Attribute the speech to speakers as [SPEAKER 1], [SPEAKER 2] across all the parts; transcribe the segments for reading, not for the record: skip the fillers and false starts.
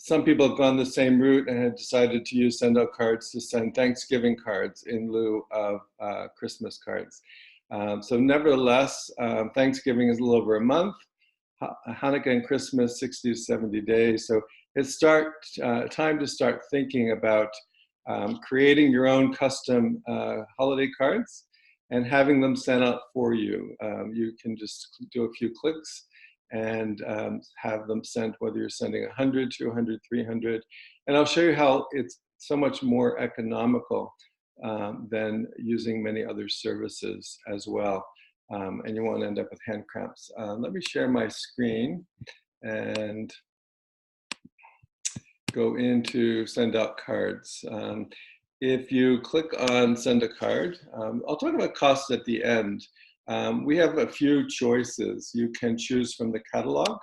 [SPEAKER 1] some people have gone the same route and have decided to use send out cards to send Thanksgiving cards in lieu of Christmas cards. So nevertheless, Thanksgiving is a little over a month. Hanukkah and Christmas, 60 to 70 days. So it's time to start thinking about creating your own custom holiday cards and having them sent out for you. You can just do a few clicks and have them sent, whether you're sending 100, 200, 300. And I'll show you how it's so much more economical than using many other services as well. And you won't end up with hand cramps. Let me share my screen and go into send out cards. If you click on send a card, I'll talk about costs at the end. We have a few choices. You can choose from the catalog,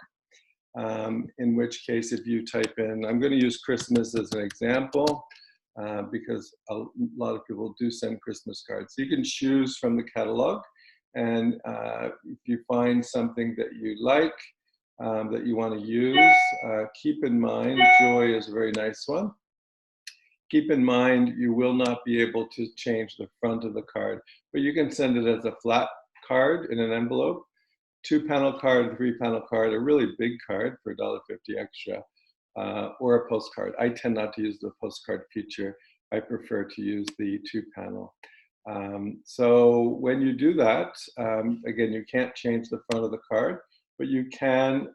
[SPEAKER 1] in which case if you type in, I'm going to use Christmas as an example, because a lot of people do send Christmas cards. So you can choose from the catalog, and if you find something that you like, that you want to use, keep in mind, Joy is a very nice one. Keep in mind, you will not be able to change the front of the card, but you can send it as a flat card in an envelope, 2-panel card, 3-panel card, a really big card for $1.50 extra, or a postcard. I tend not to use the postcard feature. I prefer to use the 2-panel. So when you do that, again, you can't change the front of the card, but you can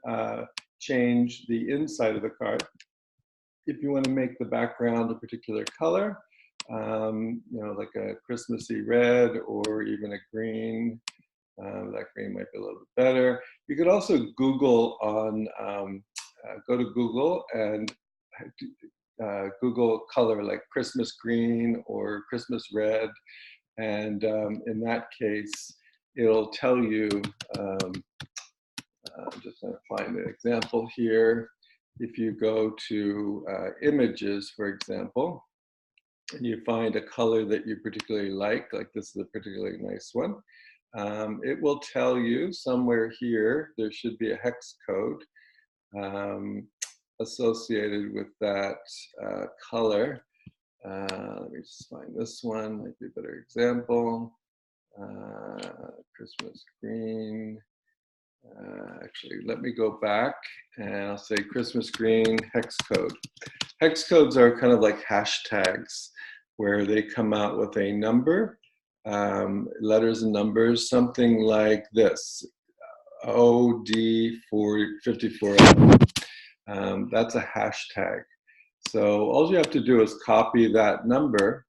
[SPEAKER 1] change the inside of the card. If you want to make the background a particular color, you know, like a Christmassy red or even a green, that green might be a little bit better. You could also Google on, go to Google and Google color like Christmas green or Christmas red. And in that case, it'll tell you, I'm just going to find an example here. If you go to images, for example, and you find a color that you particularly like this is a particularly nice one, it will tell you somewhere here, there should be a hex code associated with that color. Let me just find this one, might be a better example. Christmas green. Actually, let me go back and I'll say Christmas green hex code. Hex codes are kind of like hashtags where they come out with a number, letters and numbers, something like this, OD54. That's a hashtag. So all you have to do is copy that number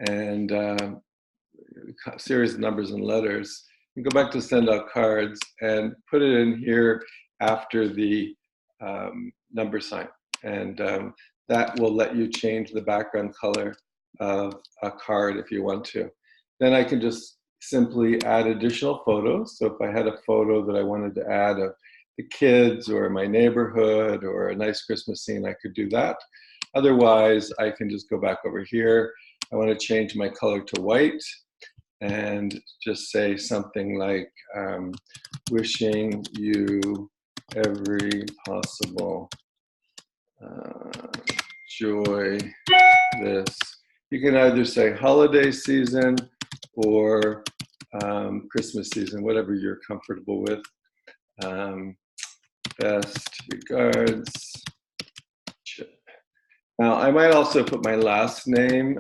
[SPEAKER 1] and a series of numbers and letters. You go back to send out cards and put it in here after the number sign. And that will let you change the background color of a card if you want to. Then I can just simply add additional photos. So if I had a photo that I wanted to add of the kids or my neighborhood or a nice Christmas scene, I could do that. Otherwise, I can just go back over here. I want to change my color to white and just say something like, wishing you every possible joy this. You can either say holiday season or Christmas season, whatever you're comfortable with. Best regards, Chip. Now, I might also put my last name,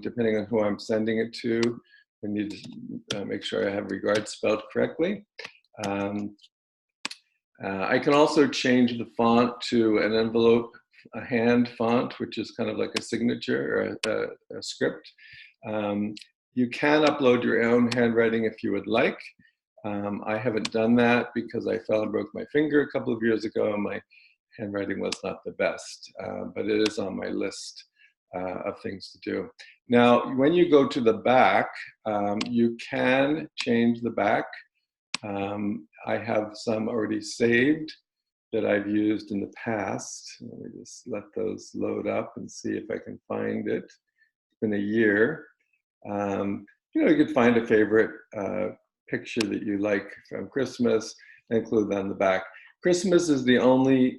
[SPEAKER 1] depending on who I'm sending it to. I need to make sure I have regards spelled correctly. I can also change the font to an envelope, a hand font, which is kind of like a signature or a script. You can upload your own handwriting if you would like. I haven't done that because I fell and broke my finger a couple of years ago and my handwriting was not the best, but it is on my list of things to do. Now, when you go to the back, you can change the back. I have some already saved that I've used in the past. Let me just let those load up and see if I can find it. It's been a year. You know, you could find a favorite picture that you like from Christmas and include that on the back. Christmas is the only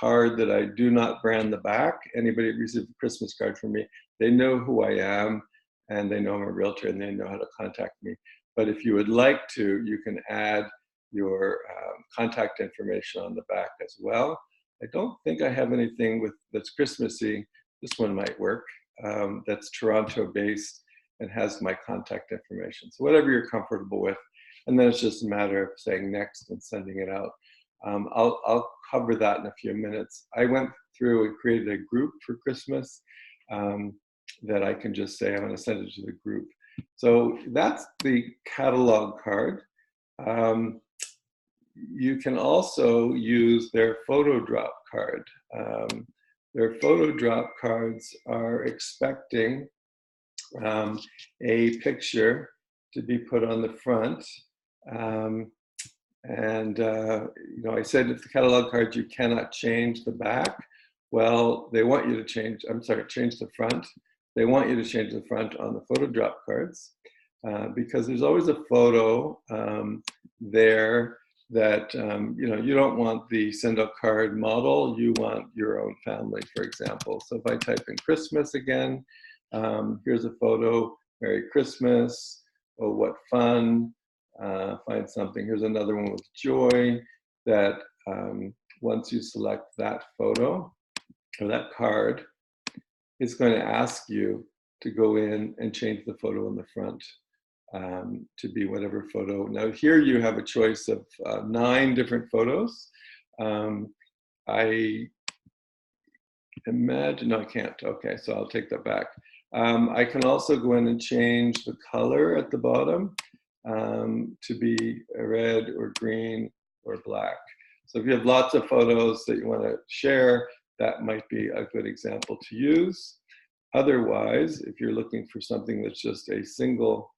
[SPEAKER 1] card that I do not brand the back. Anybody that receives a Christmas card from me, they know who I am, and they know I'm a realtor, and they know how to contact me. But if you would like to, you can add your contact information on the back as well. I don't think I have anything that's Christmassy. This one might work. That's Toronto-based and has my contact information. So whatever you're comfortable with. And then it's just a matter of saying next and sending it out. I'll cover that in a few minutes. I went through and created a group for Christmas that I can just say I'm going to send it to the group. So that's the catalog card. You can also use their photo drop card. Their photo drop cards are expecting a picture to be put on the front. You know, I said if the catalog cards, you cannot change the back. Well, they want you to change the front. They want you to change the front on the photo drop cards because there's always a photo there that, you know, you don't want the send out card model, you want your own family, for example. So if I type in Christmas again, here's a photo, Merry Christmas, oh, what fun. Find something. Here's another one with joy that once you select that photo or that card, it's going to ask you to go in and change the photo in the front to be whatever photo. Now here you have a choice of 9 different photos. I imagine, no, I can't. Okay, so I'll take that back. I can also go in and change the color at the bottom to be red or green or black. So if you have lots of photos that you want to share, that might be a good example to use. Otherwise, if you're looking for something that's just a single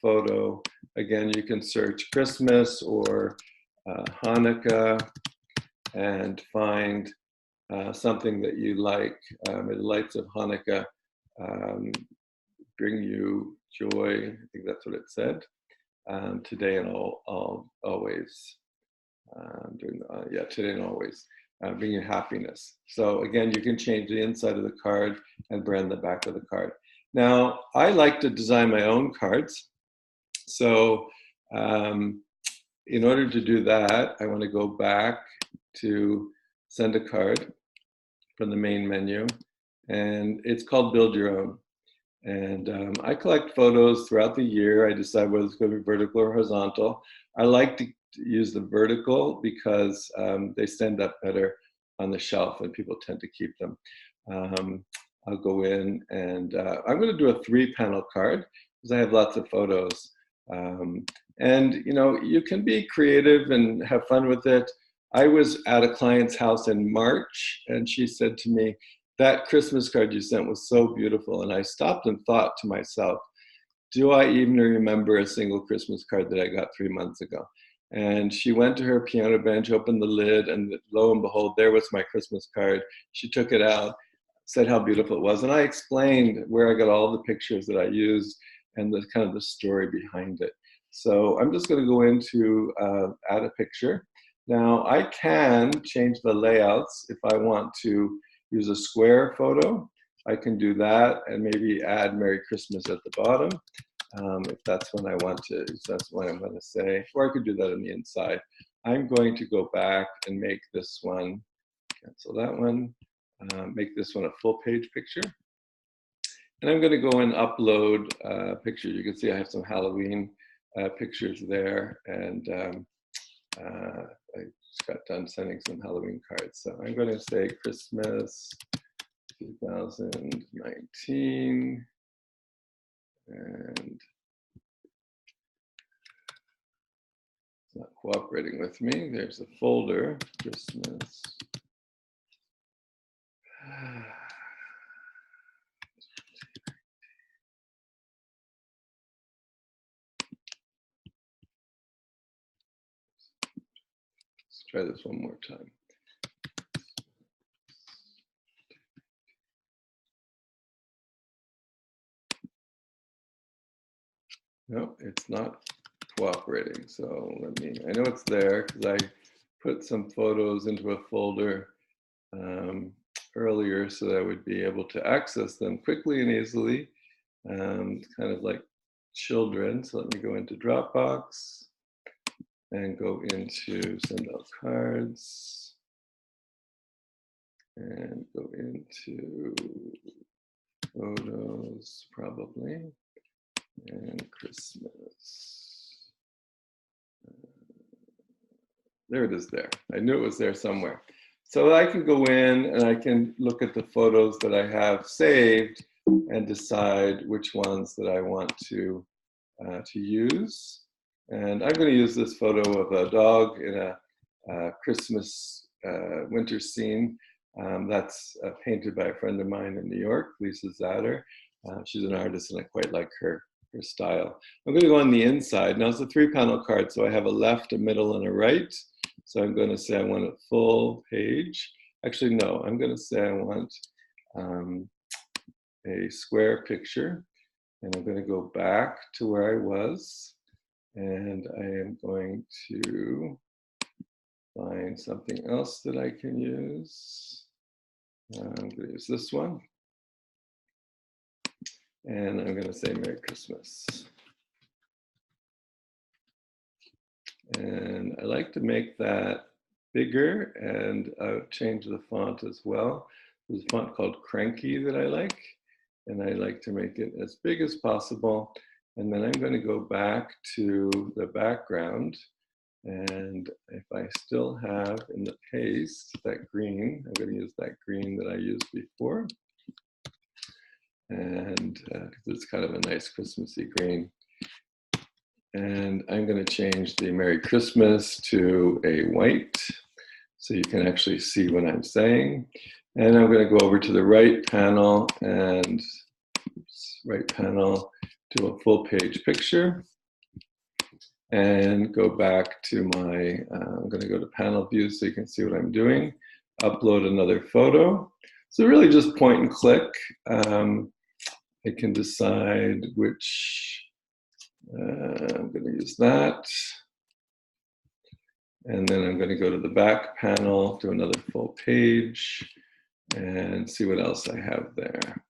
[SPEAKER 1] photo, again, you can search Christmas or Hanukkah and find something that you like. The lights of Hanukkah bring you joy. I think that's what it said. Today and always. Today and always. Bring you happiness. So again, you can change the inside of the card and brand the back of the card. Now, I like to design my own cards. So in order to do that, I want to go back to send a card from the main menu. And it's called Build Your Own. And I collect photos throughout the year. I decide whether it's going to be vertical or horizontal. I like to use the vertical because they stand up better on the shelf and people tend to keep them. I'll go in and I'm going to do a 3-panel card because I have lots of photos. And you know, you can be creative and have fun with it. I was at a client's house in March and she said to me, that Christmas card you sent was so beautiful. And I stopped and thought to myself, do I even remember a single Christmas card that I got 3 months ago? And she went to her piano bench, opened the lid, and lo and behold, there was my Christmas card. She took it out, said how beautiful it was. And I explained where I got all the pictures that I used and the kind of the story behind it. So I'm just going to go into add a picture. Now I can change the layouts if I want to use a square photo. I can do that and maybe add Merry Christmas at the bottom. If that's when I want to, that's what I'm going to say, or I could do that on the inside. I'm going to go back and make this one, cancel that one, make this one a full page picture. And I'm going to go and upload pictures. You can see I have some Halloween pictures there, and I just got done sending some Halloween cards. So I'm going to say Christmas 2019. And it's not cooperating with me. There's a folder, Christmas. Let's try this one more time. No, it's not cooperating. So I know it's there because I put some photos into a folder earlier so that I would be able to access them quickly and easily, kind of like children. So let me go into Dropbox and go into send out cards and go into photos probably and Christmas. There it is there. I knew it was there somewhere. So I can go in and I can look at the photos that I have saved and decide which ones that I want to use. And I'm going to use this photo of a dog in a Christmas winter scene. That's painted by a friend of mine in New York, Lisa Zatter. She's an artist and I quite like her style. I'm going to go on the inside. Now it's a 3-panel card, so I have a left, a middle, and a right. So I'm going to say I want a full page. Actually, no, I'm going to say I want a square picture. And I'm going to go back to where I was. And I am going to find something else that I can use. I'm going to use this one. And I'm going to say Merry Christmas. And I like to make that bigger and change the font as well. There's a font called Cranky that I like, and I like to make it as big as possible. And then I'm going to go back to the background. And if I still have in the paste that green, I'm going to use that green that I used before. And it's kind of a nice Christmassy green. And I'm going to change the Merry Christmas to a white so you can actually see what I'm saying. And I'm going to go over to the right panel and do a full page picture and go back to my, I'm going to go to panel view so you can see what I'm doing, upload another photo. So really just point and click. I can decide which, I'm going to use that. And then I'm going to go to the back panel, do another full page, and see what else I have there.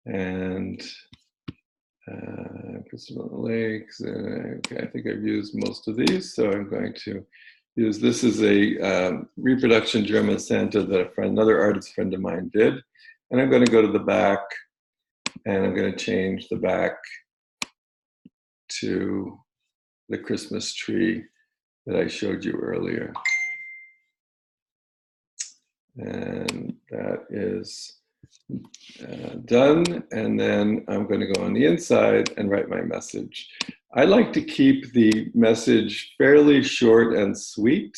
[SPEAKER 1] And Christmas Lakes. Okay, I think I've used most of these, so I'm going to use this as a reproduction German Santa that another artist friend of mine did. And I'm going to go to the back, and I'm going to change the back to the Christmas tree that I showed you earlier. And that is done. And then I'm going to go on the inside and write my message. I like to keep the message fairly short and sweet.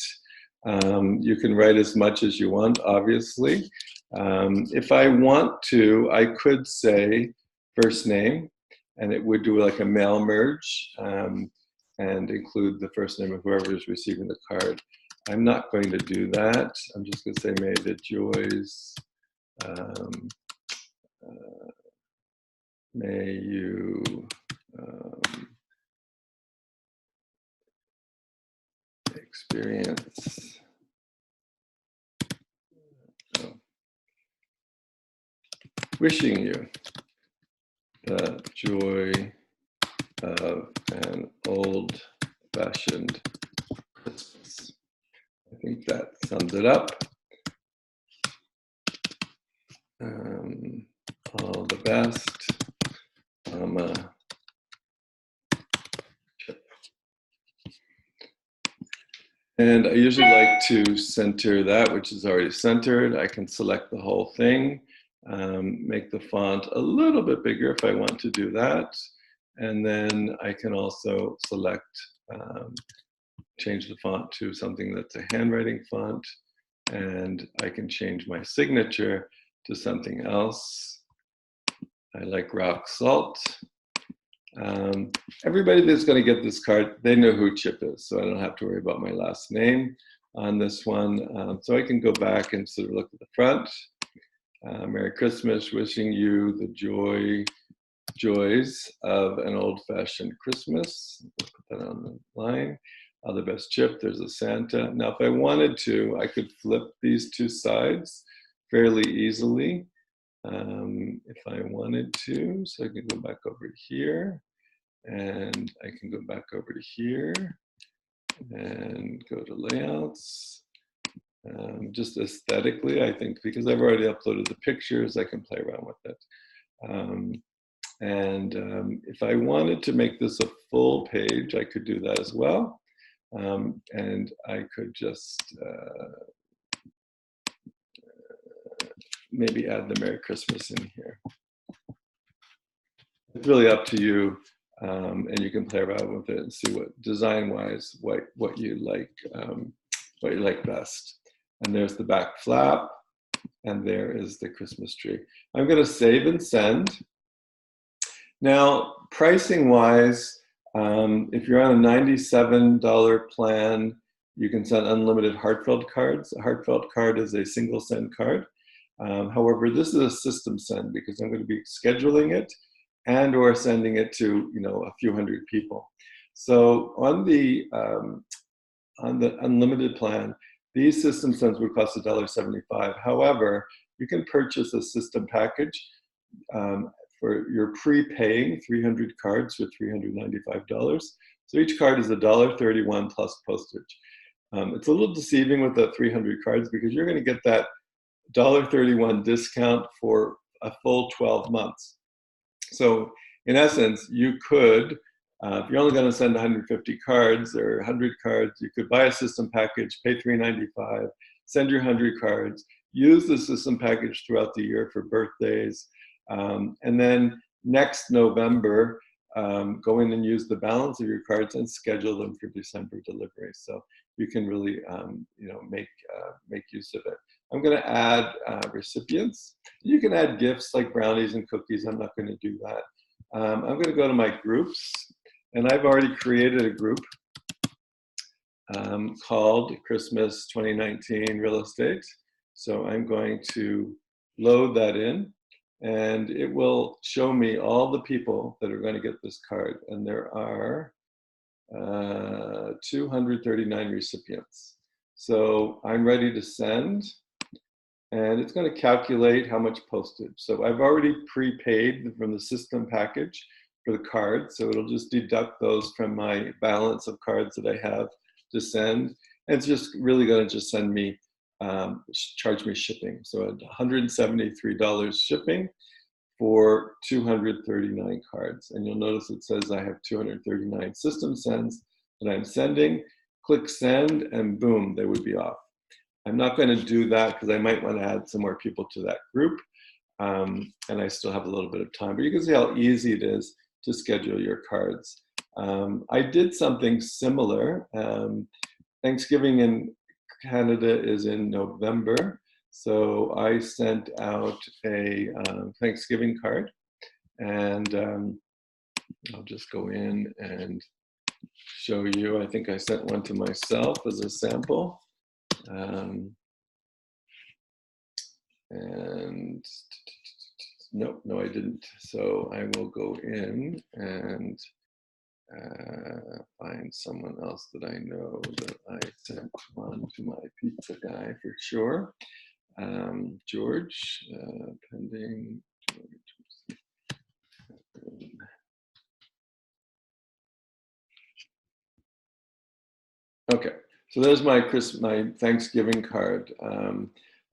[SPEAKER 1] You can write as much as you want, obviously. If I want to, I could say first name, and it would do like a mail merge and include the first name of whoever is receiving the card. I'm not going to do that. I'm just going to say, may the joys, may you experience wishing you the joy of an old-fashioned Christmas. I think that sums it up. All the best. Chip. And I usually like to center that, which is already centered. I can select the whole thing, make the font a little bit bigger if I want to do that. And then I can also select, change the font to something that's a handwriting font. And I can change my signature to something else. I like rock salt. Everybody that's going to get this card, they know who Chip is, so I don't have to worry about my last name on this one. So I can go back and sort of look at the front. Merry Christmas, wishing you the joys of an old-fashioned Christmas. Put that on the line. All the best, Chip. There's a Santa. Now, if I wanted to, I could flip these two sides fairly easily. If I wanted to, so I can go back over here, and I can go back over to here, and go to layouts. Just aesthetically, I think, because I've already uploaded the pictures, I can play around with it. If I wanted to make this a full page, I could do that as well. And I could just maybe add the Merry Christmas in here. It's really up to you, and you can play around with it and see what design-wise what you like best. And there's the back flap, and there is the Christmas tree. I'm going to save and send. Now, pricing-wise, if you're on a $97 plan, you can send unlimited heartfelt cards. A heartfelt card is a single send card. However, this is a system send because I'm going to be scheduling it and or sending it to a few hundred people. So on the unlimited plan, these system sends would cost $1.75. However, you can purchase a system package for you're prepaying 300 cards for $395. So each card is $1.31 plus postage. It's a little deceiving with the 300 cards because you're going to get that $1.31 discount for a full 12 months. So in essence, you could, if you're only going to send 150 cards or 100 cards, you could buy a system package, pay $395, send your 100 cards, use the system package throughout the year for birthdays, and then next November, go in and use the balance of your cards and schedule them for December delivery. So you can really, make use of it. I'm going to add recipients. You can add gifts like brownies and cookies. I'm not going to do that. I'm going to go to my groups, and I've already created a group called Christmas 2019 Real Estate. So I'm going to load that in, and it will show me all the people that are going to get this card. And there are 239 recipients. So I'm ready to send. And it's going to calculate how much postage. So I've already prepaid from the system package for the cards. So it'll just deduct those from my balance of cards that I have to send. And it's just really going to just send me, charge me shipping. So $173 shipping for 239 cards. And you'll notice it says I have 239 system sends that I'm sending. Click send and boom, they would be off. I'm not going to do that because I might want to add some more people to that group. And I still have a little bit of time, but you can see how easy it is to schedule your cards. I did something similar. Thanksgiving in Canada is in November. So I sent out a Thanksgiving card, and I'll just go in and show you. I think I sent one to myself as a sample. And no, I didn't. So I will go in and find someone else that I know that I sent one to my pizza guy for sure. George, pending. Okay, so there's my Thanksgiving card.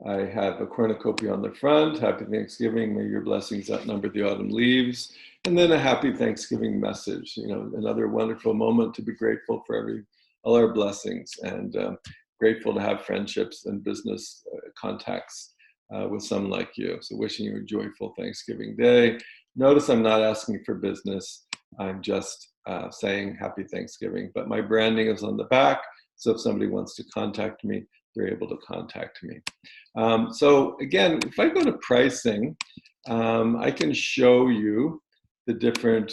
[SPEAKER 1] I have a cornucopia on the front. Happy Thanksgiving. May your blessings outnumber the autumn leaves. And then a happy Thanksgiving message. Another wonderful moment to be grateful for all our blessings, and grateful to have friendships and business contacts with someone like you. So wishing you a joyful Thanksgiving day. Notice I'm not asking for business. I'm just saying happy Thanksgiving. But my branding is on the back. So if somebody wants to contact me, they're able to contact me. So again, if I go to pricing, I can show you the different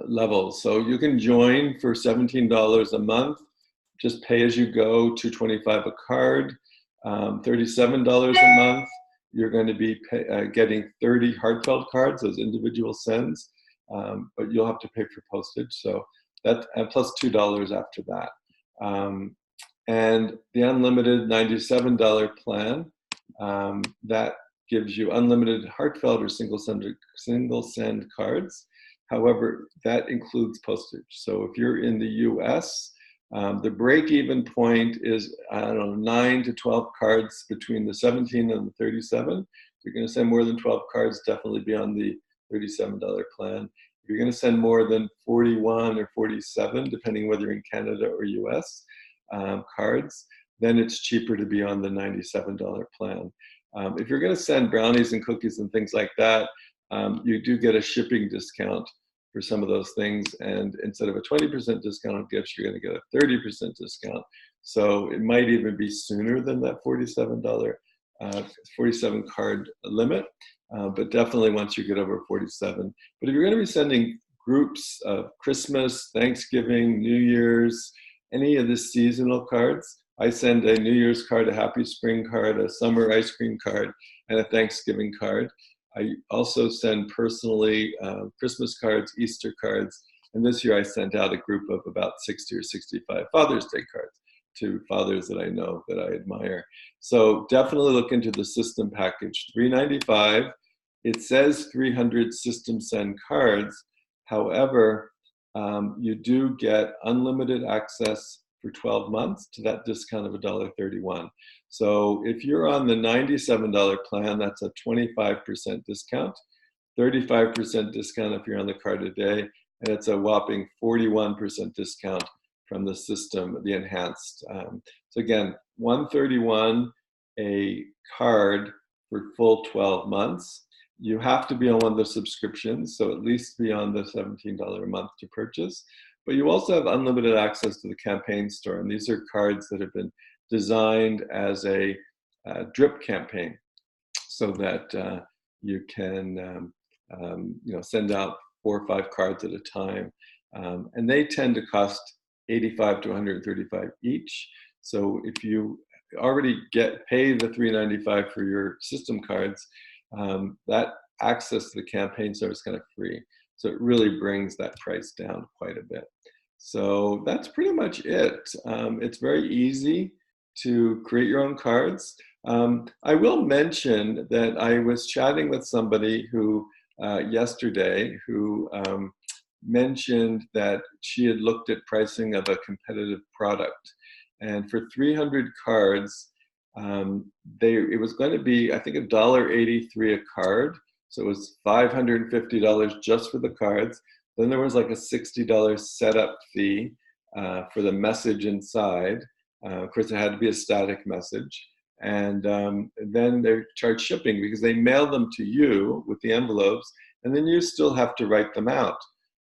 [SPEAKER 1] levels. So you can join for $17 a month, just pay as you go, $225 a card, $37 a month. You're going to be getting 30 heartfelt cards, those individual sends, but you'll have to pay for postage. So that, and plus $2 after that. And the unlimited $97 plan, that gives you unlimited heartfelt or single send cards. However, that includes postage. So if you're in the US, the break-even point is, I don't know, 9 to 12 cards between the 17 and the 37. If you're going to send more than 12 cards, definitely be on the $37 plan. If you're going to send more than 41 or 47, depending whether you're in Canada or US, cards, then it's cheaper to be on the $97 plan. If you're going to send brownies and cookies and things like that, you do get a shipping discount for some of those things. And instead of a 20% discount on gifts, you're going to get a 30% discount. So it might even be sooner than that $47, 47 card limit, but definitely once you get over 47. But if you're going to be sending groups of Christmas, Thanksgiving, New Year's, any of the seasonal cards, I send a New Year's card, a Happy Spring card, a summer ice cream card, and a Thanksgiving card. I also send personally Christmas cards, Easter cards, and this year I sent out a group of about 60 or 65 Father's Day cards to fathers that I know, that I admire. So definitely look into the system package. $395. It says 300 system send cards. However, you do get unlimited access for 12 months to that discount of $1.31. So if you're on the $97 plan, that's a 25% discount, 35% discount if you're on the card a day, and it's a whopping 41% discount from the system, the enhanced. So again, $131 a card for full 12 months. You have to be on one of the subscriptions, so at least be on the $17 a month to purchase. But you also have unlimited access to the campaign store, and these are cards that have been designed as a drip campaign, so that you can send out 4 or 5 cards at a time, and they tend to cost $85 to $135 each. So if you already pay the $395 for your system cards, that access to the campaign store is kind of free. So it really brings that price down quite a bit. So that's pretty much it. It's very easy to create your own cards. I will mention that I was chatting with somebody who yesterday who mentioned that she had looked at pricing of a competitive product. And for 300 cards, it was going to be, I think, $1.83 a card. So it was $550 just for the cards. Then there was like a $60 setup fee for the message inside. Of course, it had to be a static message. And then they charge shipping because they mail them to you with the envelopes, and then you still have to write them out.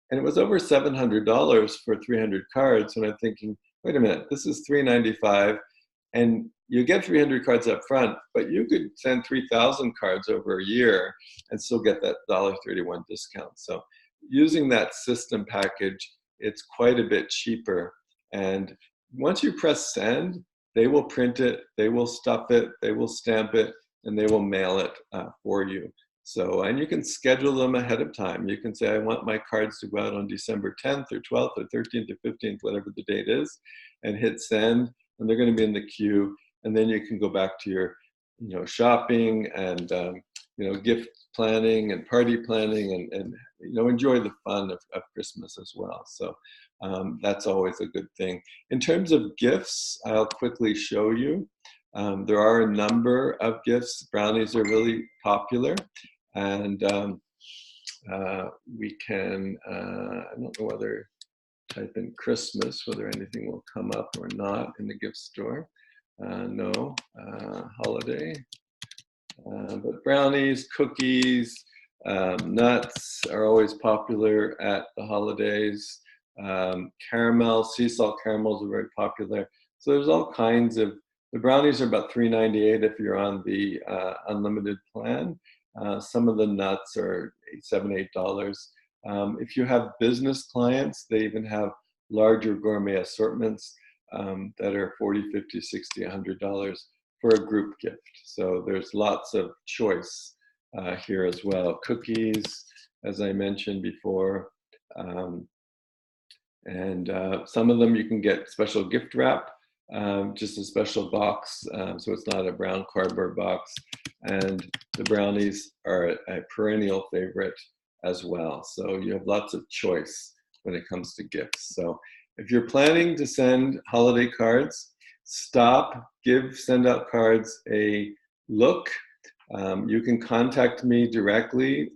[SPEAKER 1] And it was over $700 for 300 cards. And I'm thinking, wait a minute, this is $395, and you get 300 cards up front, but you could send 3,000 cards over a year and still get that $1.31 discount. So using that system package, it's quite a bit cheaper. And once you press send, they will print it, they will stuff it, they will stamp it, and they will mail it for you. So, and you can schedule them ahead of time. You can say, I want my cards to go out on December 10th or 12th or 13th or 15th, whatever the date is, and hit send, and they're going to be in the queue. And then you can go back to your, shopping and, gift planning and party planning and enjoy the fun of Christmas as well. So that's always a good thing. In terms of gifts, I'll quickly show you. There are a number of gifts. Brownies are really popular. And we can, I don't know whether type in Christmas, whether anything will come up or not in the gift store. No, holiday. But brownies, cookies, nuts are always popular at the holidays. Caramel, sea salt caramels are very popular. So there's all kinds of, the brownies are about $3.98 if you're on the unlimited plan. Some of the nuts are $7, $8. If you have business clients, they even have larger gourmet assortments that are $40, $50, $60, $100 for a group gift. So there's lots of choice here as well. Cookies, as I mentioned before, And some of them you can get special gift wrap, just a special box, so it's not a brown cardboard box. And the brownies are a perennial favorite as well. So you have lots of choice when it comes to gifts. So if you're planning to send holiday cards, stop, send out cards a look. You can contact me directly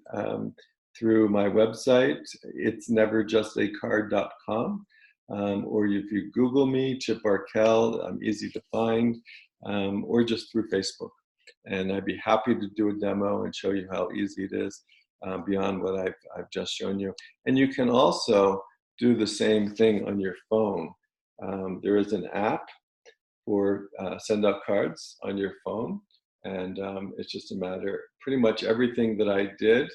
[SPEAKER 1] through my website, it's neverjustacard.com, or if you Google me, Chip Arkell, I'm easy to find, or just through Facebook. And I'd be happy to do a demo and show you how easy it is beyond what I've just shown you. And you can also do the same thing on your phone. There is an app for send out cards on your phone. And it's just a matter, pretty much everything that I did,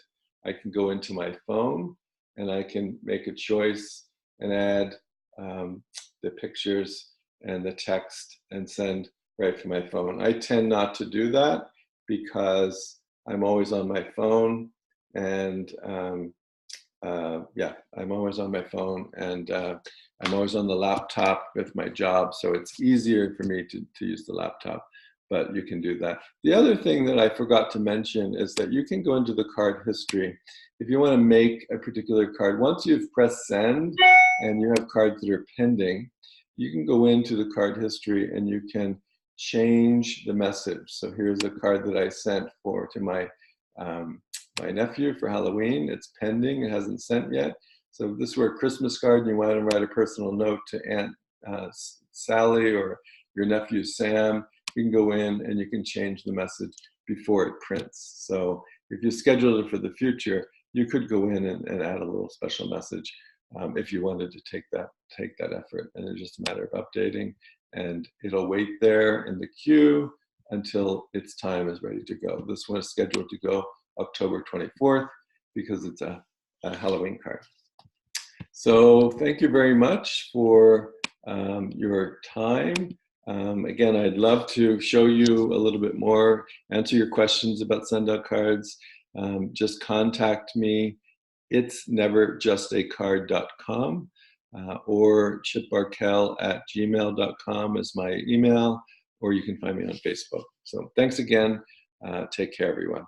[SPEAKER 1] I can go into my phone and I can make a choice and add the pictures and the text and send right from my phone. I tend not to do that because I'm always on my phone, and yeah, I'm always on my phone, and I'm always on the laptop with my job, so it's easier for me to use the laptop, but you can do that. The other thing that I forgot to mention is that you can go into the card history. If you want to make a particular card, once you've pressed send and you have cards that are pending, you can go into the card history and you can change the message. So here's a card that I sent to my my nephew for Halloween. It's pending, it hasn't sent yet. So if this were a Christmas card and you want to write a personal note to Aunt Sally or your nephew Sam, you can go in and you can change the message before it prints. So if you schedule it for the future, you could go in and add a little special message if you wanted to take that effort. And it's just a matter of updating, and it'll wait there in the queue until its time is ready to go. This one is scheduled to go October 24th because it's a Halloween card. So thank you very much for your time. Again, I'd love to show you a little bit more, answer your questions about send out cards. Just contact me. It's neverjustacard.com or chiparkell@gmail.com is my email, or you can find me on Facebook. So thanks again. Take care, everyone.